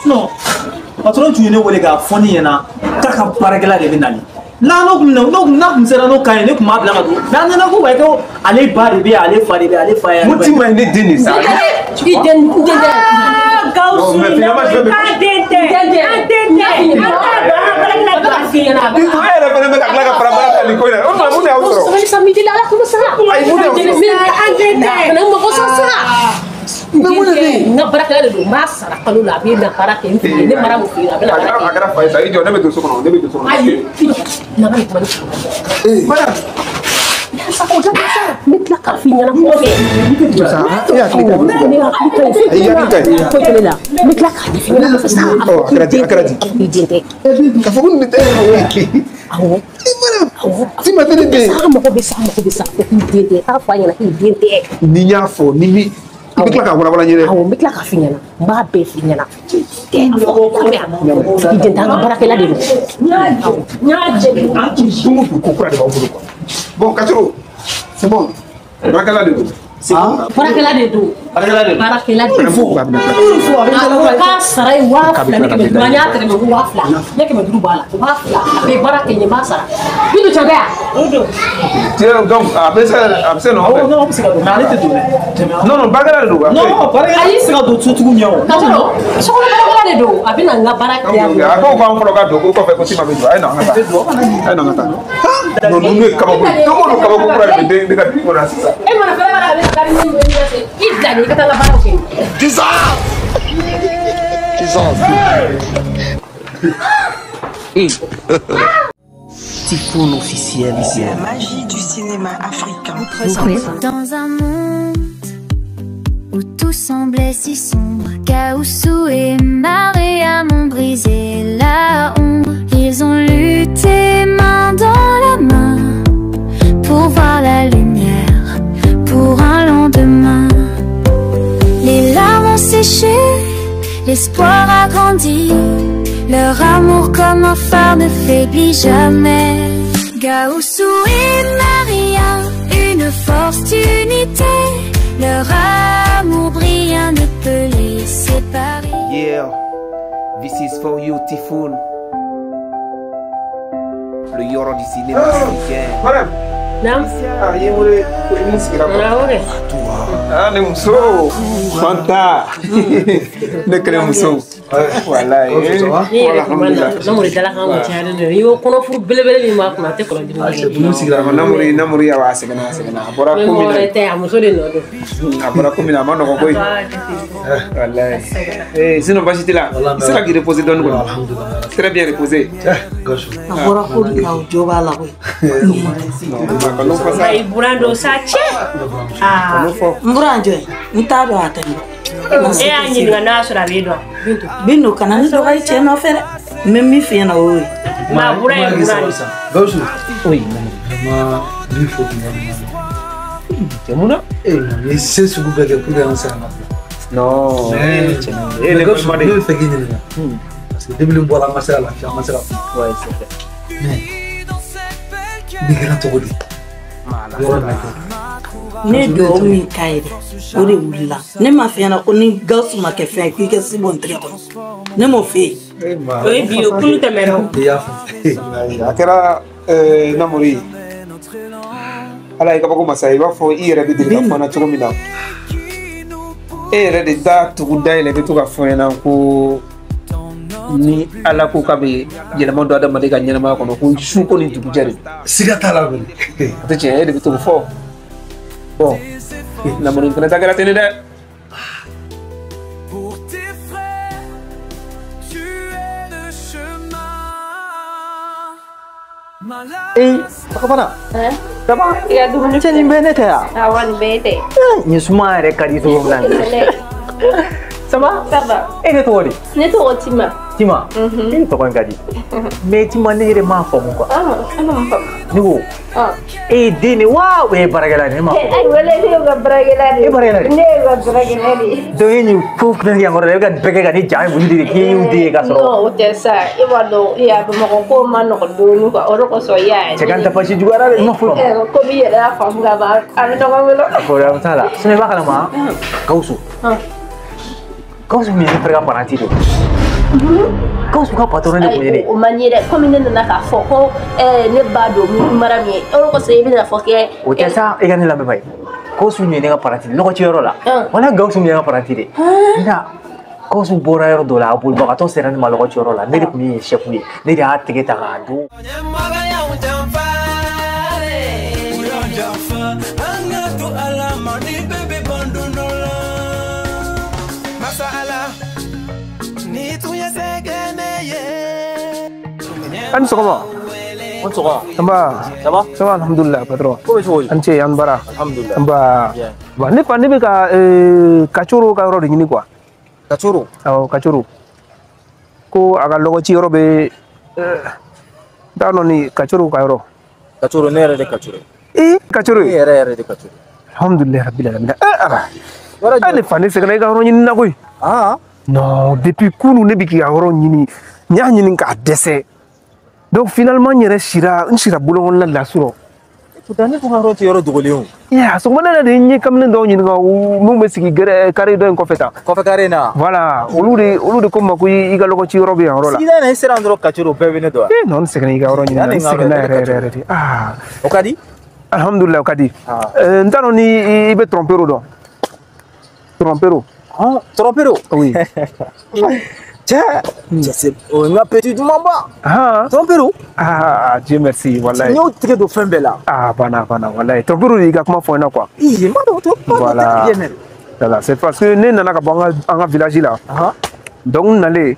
Non. Patron tu ne wele ka foni yana ta ka barakela de binani. La no na sera no kan ne kuma bla ngado. Na na ko wa ko ale ba de be ale fa de be ale fa ya. Muti ma ne deni sa. Gausu. Nggak berakal ada dulu mas, kalau labi nak parak ini marah mungkin labi nak parak. Agar apa saya jauh nabi tu sokong, nabi tu sokong. Ayo, nama itu mana? Mana? Aku dah besar, mitlah kafinya nak kopi. Ya, kita. Iya, kita. Kau kena mitlah kafinya nak besar. Oh, akraji. Ijente. Kafun ni teh. Aku. Si mata ni teh. Sama kau besar. Ijente. Apa yang nak ijente? Ninya fo, nimi. Mikla ka wala nyere. Aku mitlah kafinya nak. Mbabe finya nak. Ijente anga barakela dulu. Nyaje. Sumu kukura de bawulu. Bon, Kachuru, c'est bon. Barakela de. C'est bon. Barakela de dulu. Barakela de. Faut pas. Ka sarai wafla ne kebe duanya tere me wafla ne kebe duru bala wafla be barake ni masara bidu chaga Tiens, donc après ça non. Oh non, c'est pas bon. Arrête de donner. Non, barakela de. Non, barakela c'est pas do tout nyaw. kamano so ko barakela de do abina nga barake ya Ako ko am fologa do ko fe ko tima be do. Ay na ngata. Ay na ngata. Non, nous kaba ko. Comment kaba ko kura de ka ko na sisa. e mana fere bara be ka ni ni se idani ka tanga barake Typhoon officiel. La magie du cinéma africain. Dans un monde où tout semblait si sombre, Gaoussou et Maria m'ont brisé la ombre. Ils ont lutté main dans la main pour voir la lumière, pour un lendemain. Les larmes ont séché, l'espoir a grandi. Leur amour comme un phare ne faiblit jamais. Gaoussou et Maria, une force d'unité. Leur amour brillant ne peut les séparer. Yeah, this is for you, Typhoon. Le Yoro du cinéma africain. Madame. nam Ah, ye mure ko ni sikira ko. ore Ah, ne muso. Fanta. Ne kre muso. Wallahi. ni re kumana namuri dala kan mo tiare ne yo kono furu belebele ni ma kuma te kono dimi Namuri ya wa segana. Bora ko mo mina. re te amuso de no do Bora ko mina ma no ko boy. Wallahi. Sinon Bachitila, c'est là qui repose dans nous. Très bien reposé. Agora ko na ujoba la ko. ai burando sache ah Mburanjo, ntado atani. e anyi ni na so ra bedo Bino kana ni doga che no fere. Memi fi na o. ma burai burando Gausu. Oui, Ma il faut que Tiamuna? mais c'est ce groupe que pour dans ça. Non. Et les gars, je fais gagner là. Parce que depuis le bois la masala, Ouais, c'est vrai. mais ni grand togodi. Ne do mi kaire. Ori wula. Ne ma fi na ko ni Gaoussou ma ke fe ki ke si bon trito. Ne mo fi. oi bio kunu temero Ya. Akera namuri. Ala ka bako masai ba fo i yɛrɛ bɛ deli ka fɔ n na cogo min na. E yɛrɛ de da tugu da yɛlɛ bɛ to ka fɔ n ɲɛna ko ni ala ko k'a bɛ yɛlɛma don adamaden ka ɲɛnamaya kɔnɔ ko su ko ni dugujɛ de. Siga t'a la bilen. O tɛ tiɲɛ e de bɛ to k'o fɔ. Bon namuri fana ta kɛra ten de dɛ. Bagaimana? Dapat? Ya dulu Macam ni bene teh ya? awan bete. Ni semua ada kali tu bulan. Sama? Sabar. Ini tu ni. Ni tu otima. Cima. Ini tu kan kadi. Me cima ni dia maaf muka. Ah, apa maaf? Ni wo. Ah. Di ni wow, baragala ni maaf. Ai wala ni ga bragilari. Baragilari. Ni ga bragilari. Tu ini cook ni yang orang kan pergi kan ni jangan bunyi diri kiu dia kasar. No, utesa. Iwa do ya ba ko man ko do nu ka oro ko so ya. Cekan tapi si juga ada maaf. Ko bi ya fa ga ba. Ano to ngamelo. Korang salah. Sebenarnya kalau mah, Gaoussou. Gaoussou ni pergi apa nanti tu? Kau suka patron ni punya ni. O maniere comme ne na ka fo ko ne ba do mi marami o ko se bi na fo ke O tesa ikan ni lambe bai. Kau sunyi ni ngaparanti. Lo kau cioro lah. Mana kau sunyi ngaparanti deh. Ina kau sun bora yoro dola abul baka to seran malo kau cioro lah. Neri punya chef ni. Neri hati kita ngadu. An sokoma. On sera. Amba. Ça va? Ça va alhamdulillah patron. Comment tu vas? Anche an bara. Alhamdulillah. Amba. Ba ne pa ne be ka kachuru ka ro de ni kwa. Kachuru. Aw kachuru. Ko aga logo ci ro be dano ni kachuru ka ro. Kachuru nere de kachuru. Kachuru. Ere de kachuru. Alhamdulillah rabbil alamin. Ani fa ne se ka ro ni na koy. Ah. Non, depuis kunu ne bi ki ro ni nya ni ka dese. Donc finalement nyere shira nshira bulon la la suro. Tutane ko haro ti yoro dogoleon. Ya, so mana de nyi kam ne do nyi nga mu me sigi gere kare do ko feta. Ko fa kare na. Voilà, olude ko ma ku iga logo ci robi en rola. Sida na sera ndro kachuru bebe ne do. Non se iga ro nyi na se na re. Ah. O kadi? Alhamdulillah o kadi. Ntano ni ibe trompero do. Trompero. Ah, trompero. Oui. Tiens, c'est un appétit du mamba. Ah, trompero. Ah, Dieu merci, wallahi. Nyo tike do fembela. Ah, bana, wallahi. Trompero iga comment fo na quoi. Ma do to. Voilà. Voilà, c'est parce que ne nana ka banga en village là. Donc nale,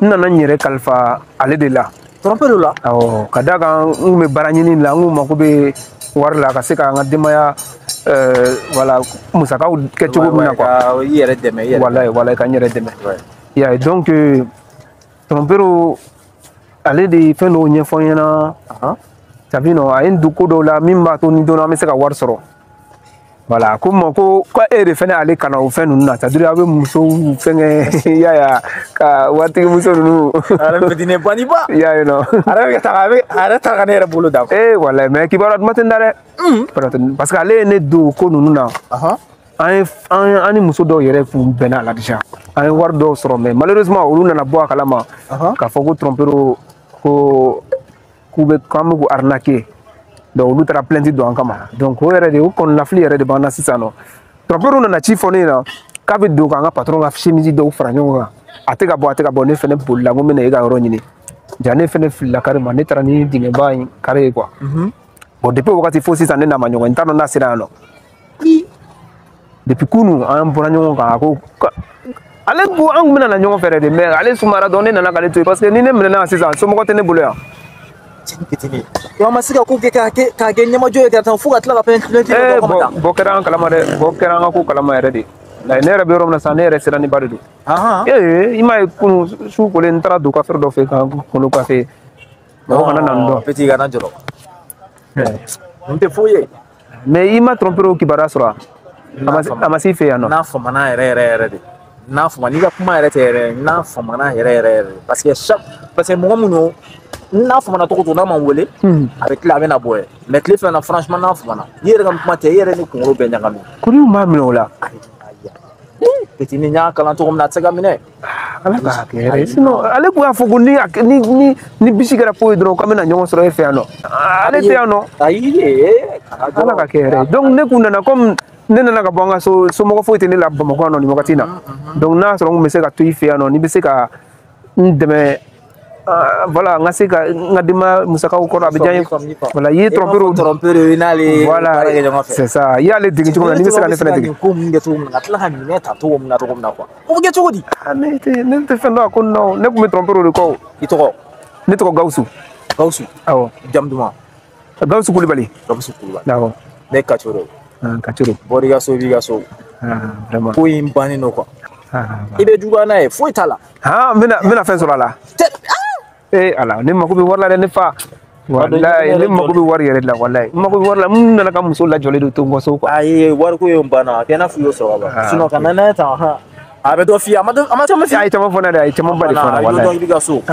nana nyere kalfa ale de là. Trompero là. Oh, kadaga ngume baranyini la nguma ko be warla ka se ka ngadima voilà musaka ke chugo mina quoi. Yere deme, wallahi ka nyere deme. Yeah, donc trompero ale de feno nyefo yana. Sabino a en duko do la mimba to ni do na me se ka war soro. Voilà, comme ko ere fene ale kana o fenu na tadiri abe muso fenge ya ka wati muso nu ara petine bani ba ya you know ara ka tagabe ara tagane re bolo da voilà mais ki barat matendare parce que ale ne do ko nu na ani muso do yere fu bena la déjà an war do soro mais malheureusement olu na bo kalama ka fogo trompero ko kube comme ko arnaquer. Donc nous avons plein de doigts donc on a fait des bandes sisano trompero na chifone na kabe do ka patron a chemisi do franyo ateka bo ne fene pour la ngome na ega ronyini jane fene fila kare mane trani dinge ba kare quoi bon depuis wakati fo sisane na manyo ntano na sirano depuis kunu am poranyo ka ko ale go ang mena na nyongo fere de mais ale sumara donné na kale to parce que ni ne mena na sisa so mo ko tene bolo ya kitini yo masika ko ke ka ge nyama joye ka tan fuga tla ka pen bo kera kalama de bo kera ko kalama ere di la nere be rom na sanere sirani baridu ima kunu su ko len tra do ka fer do fe ka ko ka fe no kana nando petit ga na jolo nte foye mais ima trompero ki barasura amasi fe ano na fo mana ere de na fo mani ga kuma ere tere na fo mana ere parce que mo muno na fo mana to ko na man wole avec la bena boy mais les fait na franchement na fo mana yere ga kuma te yere ni ko be nyanga mi kuri ma mi ola petit ni nya kala to ko na tsega mine ala ka kere sino ale ko afo ni bisigara po hidro comme na nyongo soro fe ano ale te ano ala ka kere donc ne kuna na comme ne na ka bonga so mo ko foite ni la bomo ko no ni mo katina donc na soro mo se ka tu fe ano ni be se ka ndeme voilà ngasika ngadima musaka ko abidjan voilà yi trompero inali voilà c'est ça ya le digi ko ni misaka ne fene digi ko munge to ngatla ha ni meta to mo na to ko na ko o ge to di ne te fendo ko no ne ko me trompero ko itoko ne to gausu awo jamduma gausu kulibali dawo ne kachuro bori ga so bi ga so vraiment ko imbani no ko ibe juga na e foi tala mina fen sura la ala ne mako be warla ne fa wallahi ne mako be war yere la wallahi mako be warla mun na ka muso la jole do to ngoso ko ay war ko yom bana kena fu yo so ba sino kana na ta ha abe do fi amata ma fi ay tama fona de ay tama bari fona wallahi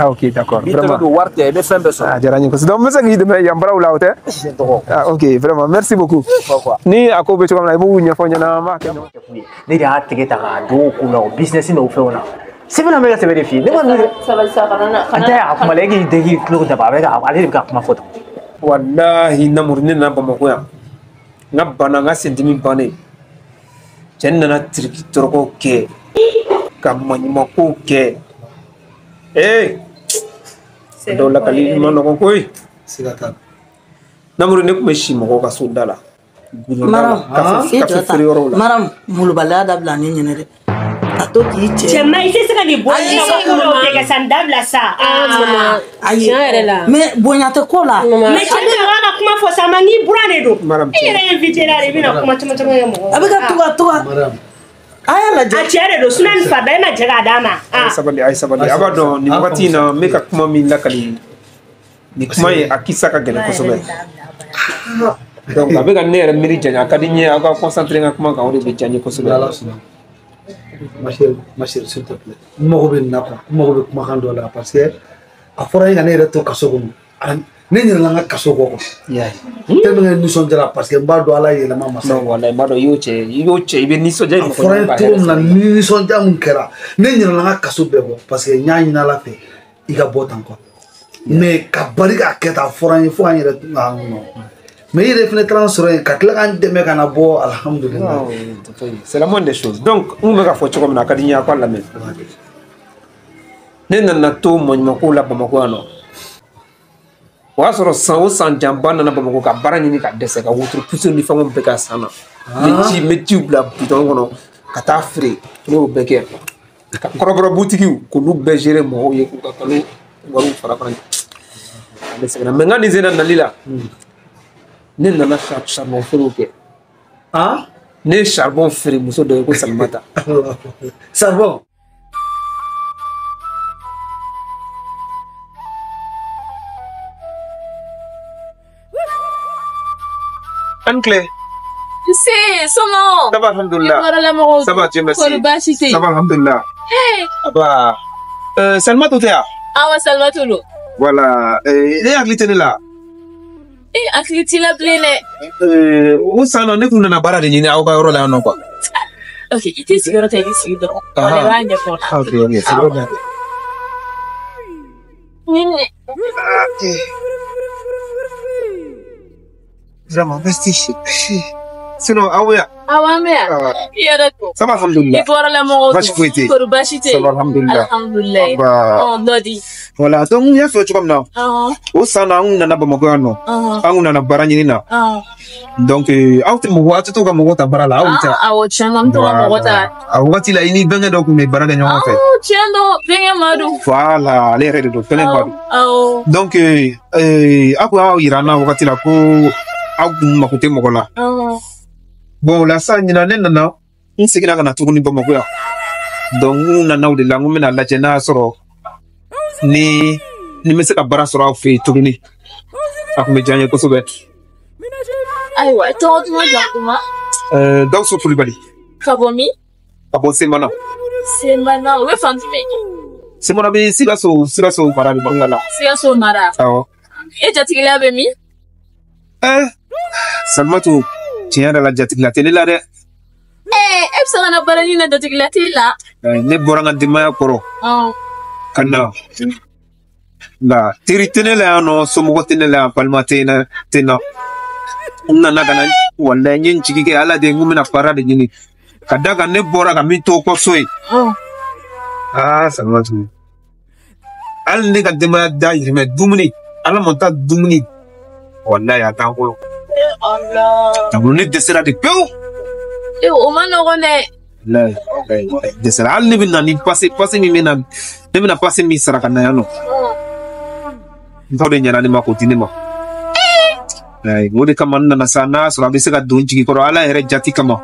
OK d'accord vraiment do warte be fembe so jarani ko do mesa ngi de me yambra wala wote OK vraiment merci beaucoup ni akobe to kam na bu nya fonya na ma ke Ni dia tike ta do ko no business no fe ona Sibila me ka sebe fi ne man sabali sa kana anta akuma legi degi klo da ba ga ale ka kuma foto wallahi namurni na Bamako ya ngabana ngasendimi bane jenna na triki toroko ke kamanyuma ko ke dola kali mano ko koy sigata namurni ko meshi mo ka sudala maram maram mulubala da bla ni nyene de ato ki chema ise saka ni bonya ko ke sandabla sa ayi mais bonya te ko la mais chema wana kuma fo sama ni brane do ire invité la revina kuma tuma yamo abika tuga maram aya la je chere do sunan fa da na jaga dama ay sabali abado ni wakati na meka kuma min lakali ni kuma akisa ka gele ko sobe donc abika nere miri janya kadinye aka concentrer nga kuma ka wori be janye ko sobe ma chérie s'il te plaît mo be na ko mo be kuma kan do la parce que afora nga ne reto kasogo ne ni la nga kasogo ko yeah te me ni son jara parce que mbado ala yela mama sa no wallahi mbado yoche ibe ni so jay mo ko afora to na ni son jam kera ne ni la nga kasobe bo parce que nyaani na la fe iga botan ko mais ka bari ka keta afora ni fo an yere no mais il est fenêtre sur un katla kan de me kana bo alhamdulillah c'est la moindre des choses donc on me ka fo choko na kadinya kwa la même nena na to mo ko la Bamako ano wa soro san jambana na Bamako ka barani ni ka dese ka wotru puso ni famo be ka sana metti bla bidon wono ka ta free no beke ka korobro boutique ko lu be gérer mo ye ko ka lu waru fara fara dese na menga ni zena na lila ne nana charbon fere ke ne charbon fere muso de ko Salimata charbon Ancle c'est comment ça va alhamdulillah ça va tu merci ça va alhamdulillah aba Salimata te awa Salimata lo voilà et aglitene là activité la pleine o sana ne kunna na bara de nyini awga yoro la no kwa okay it is your take is you do wale wanje for okay c'est bon nini vraiment bestie sinon awya awamea yara ko ça va alhamdulillah ibora la mo ko bashite ça va alhamdulillah oh dodi voilà donc il y a fait comme là o sana on na Bamako ano on na bara nyini na donc autre mo watu to ka mo wata bara la autre awo chendo to mo wata awati la ini benga do ko me bara ganyo en fait chendo benga madu voilà les redes do fele madu donc akwa irana wakati la ko agu makute mo kola bon la sa nyina nena na insigina kana tukuni Bamako ya donc na nawde la ngum na la jena soro ni me se ka bara soro fe tukuni akume janye ko sobe aywa to mo jantuma donc so fulibali kabomi kabo semana we fantime semana be siga so para bi bangala siga so mara awo e jatigila be mi Salimatu tiens la jatigila tele la de ebsa na barani na jatigila tela ne boranga dimaya koro kana la tiritene la no somo tene la palmatena tena na kana wala nyin chiki ala de ngumina para de nyini kadaga ne bora ka mito ko soe Salimatu al ne ka dimaya da yime dumuni ala monta dumuni wallahi atanko Allah tabu ne desera de peu o mano gone la desera al ne binna ni passer mi mena ne bina passer mi saraka na yano ndode nyana ni makotine ma ngode kama na sana so abise ka donji ko ala here jati kama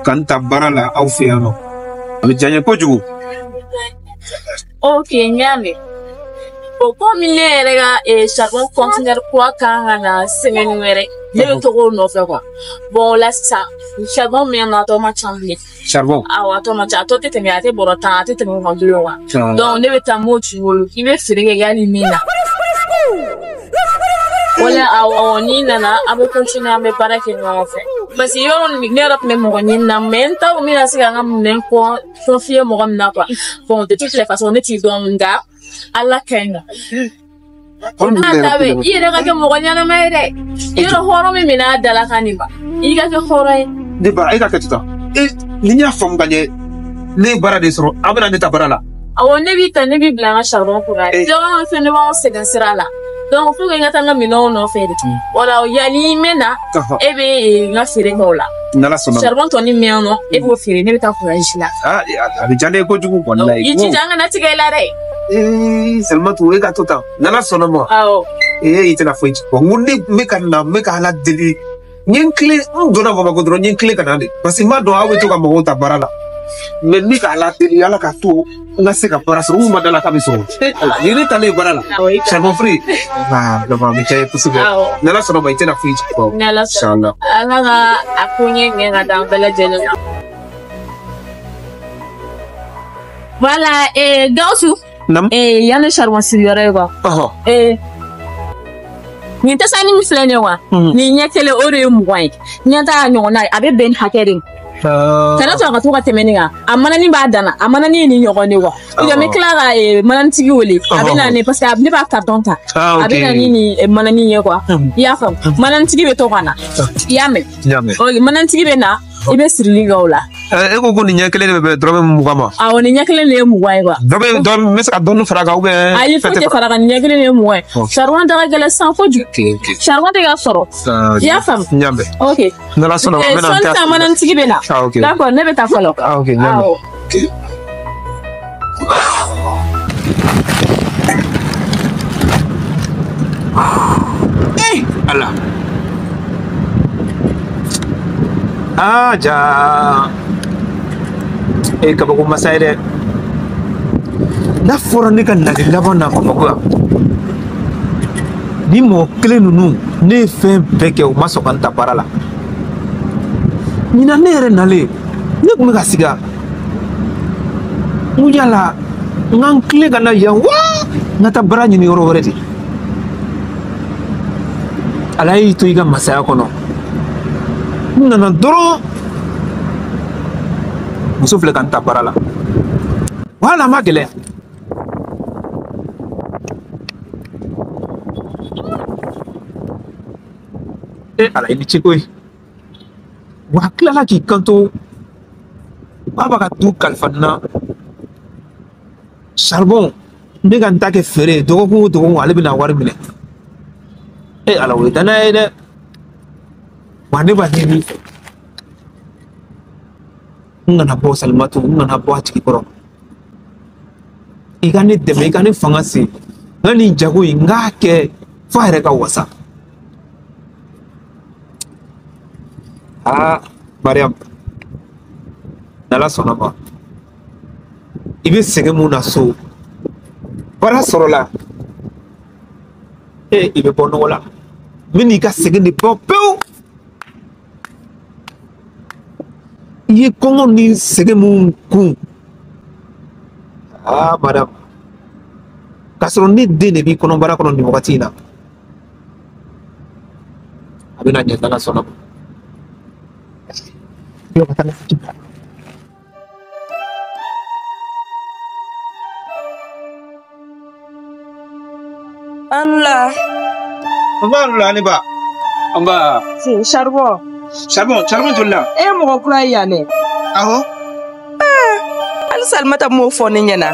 kan tabarala au fiano abijanye ko jugu okay nyame ko mille rega charbon conteneur quoi quand na semaine mere le to go no fa quoi bon là ça charbon mais na to ma chambre charbon awa to ma cha to tete mi ate borota tete mi ngolo wa donc ne beta mo tu wolo ki be frege gali mina wala awoni nana abe continue abe para que no fait parce que yɔrɔ ne yɛrɛ tun bɛ mɔgɔ ɲini na mais n t'a dɔn min na se ka n ka minɛn confier mɔgɔ min na quoi bon de toutes les façons ne t'i dɔn nka ala ka ɲi nɔ n'a labɛn i yɛrɛ ka kɛ mɔgɔ ɲɛnama ye dɛ yɔrɔ hɔrɔn min minɛ a dala kan nin ba i ka kɛ hɔrɔn ye. ne ba e ka kɛ sisan ni n y'a faamu ka ɲɛ ne ye baara de sɔrɔ a bɛna ne ta baara la. awɔ ne b'i ta ne b'i bila n ka charbon kura ye jɔn fɛn ne b'anw sɛgɛn sira la donc faut que n ka taa n ka minɛnw nɔfɛ de wala yanni n bɛ na e bɛ n ka feere kɛ o la charbon tɔ ni mɛn nɔ e b'o feere ne bɛ taa courage la. a bɛ diya ne ye kojugu kɔni la ye. i jija an kana tigɛ i la dɛ. Salimatu e ka to tan n'ala sɔnna ma. awɔ. i tɛna foyi ci bɔ n ko ne bɛ ka na n bɛ ka ala deli n ye n tilen n donna Bamakɔ dɔrɔn n ye n tilen ka na de parce que n b'a dɔn aw bɛ to ka mɔgɔw ta baara la mais n bɛ ka ala deli ala ka to n ka se ka baara sɔrɔ n kun ma da la k'a bɛ sɔrɔ ni ne ta ne ye baara la charbon free a bɛ diya ye kosɛbɛ n'ala sɔnna ma i tɛna foyi ci bɔ. n'ala sɔnna ala ka a ko ɲɛ ŋɛ ka da an bɛɛ lajɛlen na. voilà Gawusu. yan ne charbon sigiyɔrɔ ye quoi. nin tɛ sanni min filɛ nin ye wa nin ɲɛ kelen o de ye 20 ye ɲɛ t'a ɲɔgɔnna ye a bɛ bɛn hakɛ de ma. kana sɔrɔ ka to ka tɛmɛ nin kan a manani b'a danna a manani ye nin ɲɔgɔn de wa i ka n bɛ tila ka mananitigi wele a bɛ na ne parce que ne b'a carton ta a bɛ na ni nin manani ye quoi i y'a faamu mananitigi bɛ to ka na i y'a mɛn mananitigi bɛ na i bɛ sirili kɛ o la. e ko nin ɲɛ kelen de bɛ dɔrɔmɛ 20 ma. awɔ nin ɲɛ kelen de ye 20 ye quoi. n bɛ se ka dɔɔni fara a kan ou bien. ayi foyi tɛ fara a kan nin ɲɛ kelen de ye 20 ye. charbon da ka gɛlɛn san kojugu. charbon tɛ ka sɔrɔ. i y'a faamu. n y'a mɛn. ok. n'ala sɔnna ma n bɛ na n ta. sɔnni sa mananitigi bɛ na. ok d'accord ne bɛ taa fɔlɔ. ok n y'a mɛn. ala. ja kabako masa ye dɛ n'a fɔra ne ka nali laban na Bamakɔ yan ni mɔgɔ kelen ninnu ne ye fɛn bɛɛ kɛ u ma sɔn ka n ta baara la ɲinan ne yɛrɛ nalen ne tun bɛ ka siga n ko yala n ka n tilen ka na yan wa n ka taa baara ɲini yɔrɔ wɛrɛ de ala y'i to i ka masaya kɔnɔ n nana dɔrɔn muso filɛ ka n ta baara la wala a ma gɛlɛya ala i ni ci koyi wa a tilala k'i kanto k'a b'a ka du kalifa n na charbon n bɛ ka n ta kɛ feere dɔgɔkun o dɔgɔkun ale bɛna wari minɛ ala o ye danaya ye dɛ wa ne b'a ɲini n kana bɔ Salimatu n kana bɔ a tigi kɔrɔ i ka ne dɛmɛ i ka ne fanga se n ka nin jago in n k'a kɛ fo a yɛrɛ ka wasa Mariam n'ala sɔnna ma i bɛ sɛgɛn mun na so baara sɔrɔla i bɛ bɔ nɔgɔ la n bɛ n'i ka sɛgɛn de bɔ pewu i ye kɔngɔ ni sɛgɛn mun kun madame k'a sɔrɔ ne den de b'i kɔnɔbara kɔnɔ nin wagati in na a bɛna ɲɛ n'ala sɔnna ma. Allah. Amba ne ba. Amba. Charbon. Charbon jolla. Mɔgɔ kura ye yan dɛ. Awɔ. Hali Salimata m'o fɔ ne ɲɛna.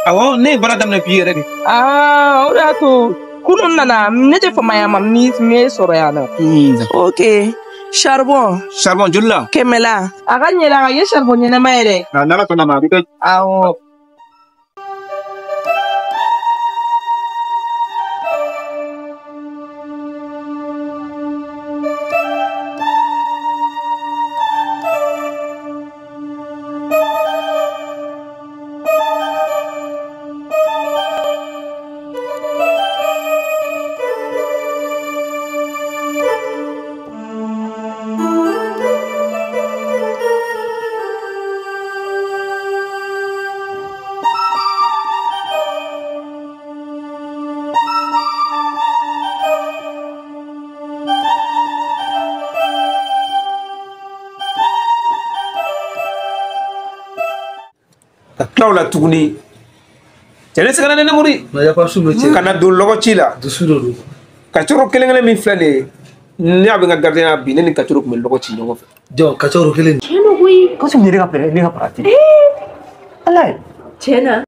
Awɔ ne ye baara daminɛ bi yɛrɛ de. O de y'a to kunun nana ne tɛ famaya ma min sɔrɔ yan nɔ. Ok. Charbon joli la? 100 la. A ka ɲɛla a ka ye charbon ɲɛnama ye dɛ. N'ala sɔnna ma a bɛ kɛ. Awɔ. tlaw la tuguni cene segana ne muri na ya pas sous métier kana do logo ci la de sous do kacoro kelengele min flane ni abi nga gardien bi ne kacoro ko logo ci ñogo fa jo kacoro kelen Cena hui. Kau sendiri nggak pernah, ini nggak perhati. Alay. Cena.